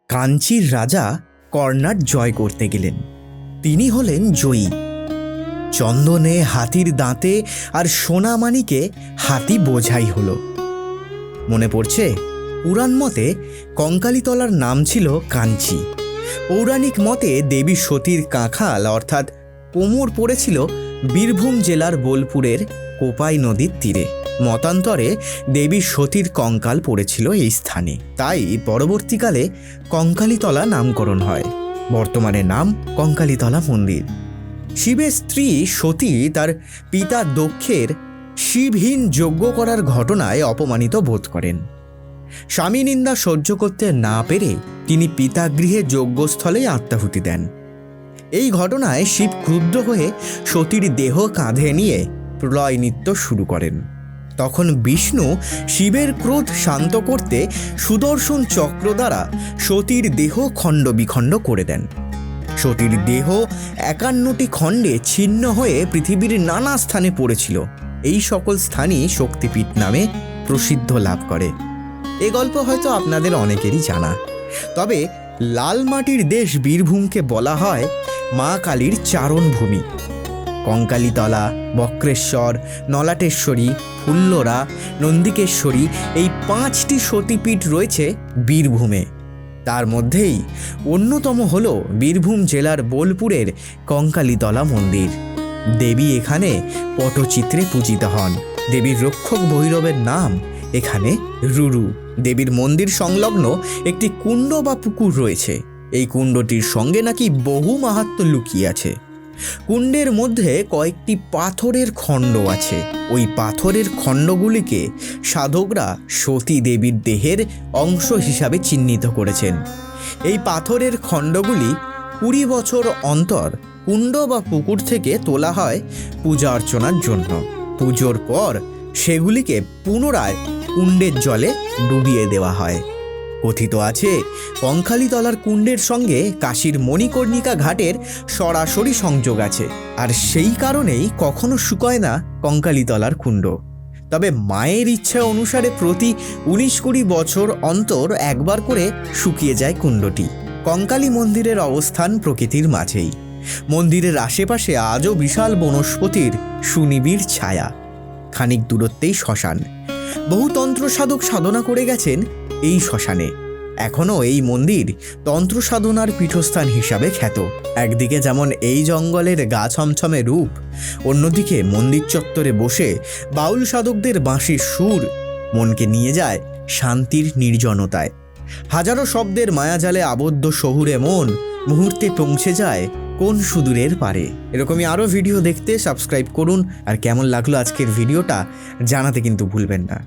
কাঞ্চির রাজা কর্ণাট জয় করতে গেলেন। তিনি হলেন জয়ী। চন্দনে হাতির দাঁতে আর সোনামানিকে হাতি বোঝাই হলো। মনে পড়ছে, পুরাণ মতে কঙ্কালীতলার নাম ছিল কাঞ্চি। পৌরাণিক মতে দেবী সতীর কাঁখাল অর্থাৎ কোমর পড়েছিল বীরভূম জেলার বোলপুরের কোপাই নদীর তীরে। মতান্তরে দেবী সতীর কঙ্কাল পড়েছিল এই স্থানে, তাই পরবর্তীকালে কঙ্কালীতলা নামকরণ হয়। বর্তমানে নাম কঙ্কালীতলা মন্দির। শিবের স্ত্রী সতী তার পিতা দক্ষের শিবহীন যজ্ঞ করার ঘটনায় অপমানিত বোধ করেন। স্বামী নিন্দা সহ্য করতে না পেরে তিনি পিতাগৃহে যজ্ঞস্থলেই আত্মাহুতি দেন। এই ঘটনায় শিব ক্রুদ্ধ হয়ে সতীর দেহ কাঁধে নিয়ে প্রলয় নৃত্য শুরু করেন। তখন বিষ্ণু শিবের ক্রোধ শান্ত করতে সুদর্শন চক্র দ্বারা সতীর দেহ খণ্ড বিখণ্ড করে দেন। সতীর দেহ 51টি খণ্ডে ছিন্ন হয়ে পৃথিবীর নানা স্থানে পড়েছিল। এই সকল স্থানই শক্তিপীঠ নামে প্রসিদ্ধ লাভ করে। এ গল্প হয়তো আপনাদের অনেকেরই জানা। তবে লাল মাটির দেশ বীরভূমকে বলা হয় মা কালীর চারণভূমি। কঙ্কালীতলা, বক্রেশ্বর, নলাটেশ্বরী, ফুল্লরা, নন্দিকেশ্বরী এই 5টি সতীপীঠ রয়েছে বীরভূমে। তার মধ্যেই অন্যতম হল বীরভূম জেলার বোলপুরের কঙ্কালীতলা মন্দির। দেবী এখানে পটচিত্রে পূজিত হন। দেবীর রক্ষক ভৈরবের নাম এখানে রুরু। দেবীর মন্দির সংলগ্ন একটি কুণ্ড বা পুকুর রয়েছে। এই কুণ্ডটির সঙ্গে নাকি বহু মাহাত্ম্য লুকিয়ে আছে। কুণ্ডের মধ্যে কয়েকটি পাথরের খণ্ড আছে। ওই পাথরের খণ্ডগুলিকে সাধকরা সতী দেবীর দেহের অংশ হিসাবে চিহ্নিত করেছেন। এই পাথরের খণ্ডগুলি 20 বছর অন্তর কুণ্ড বা পুকুর থেকে তোলা হয় পূজা অর্চনার জন্য। পুজোর পর সেগুলিকে পুনরায় কুণ্ডের জলে ডুবিয়ে দেওয়া হয়। কথিত আছে কঙ্কালীতলার কুণ্ডের সঙ্গে কাশীর মণিকর্ণিকা ঘাটের সরাসরি সংযোগ আছে, আর সেই কারণেই কখনো শুকোয় না কঙ্কালীতলার কুণ্ড। তবে মায়ের ইচ্ছা অনুসারে প্রতি 19-20 বছর অন্তর একবার করে শুকিয়ে যায় কুণ্ডটি। কঙ্কালী মন্দিরের অবস্থান প্রকৃতির মাঝেই। মন্দিরের আশেপাশে আজও বিশাল বনস্পতির সুনিবিড় ছায়া। খানিক দূরত্বেই শ্মশান। বহু তন্ত্র সাধক সাধনা করে গেছেন এই শ্মশানে। এখনও এই মন্দির তন্ত্র সাধনার পীঠস্থান হিসাবে খ্যাত। একদিকে যেমন এই জঙ্গলের গা ছমছমে রূপ, অন্যদিকে মন্দির চত্বরে বসে বাউল সাধকদের বাঁশির সুর মনকে নিয়ে যায় শান্তির নির্জনতায়। হাজারো শব্দের মায়াজালে আবদ্ধ শহুরে মন মুহূর্তে পৌঁছে যায় কোন সুদূরের পারে। এরকমই আরও ভিডিও দেখতে সাবস্ক্রাইব করুন। আর কেমন লাগলো আজকের ভিডিওটা জানাতে কিন্তু ভুলবেন না।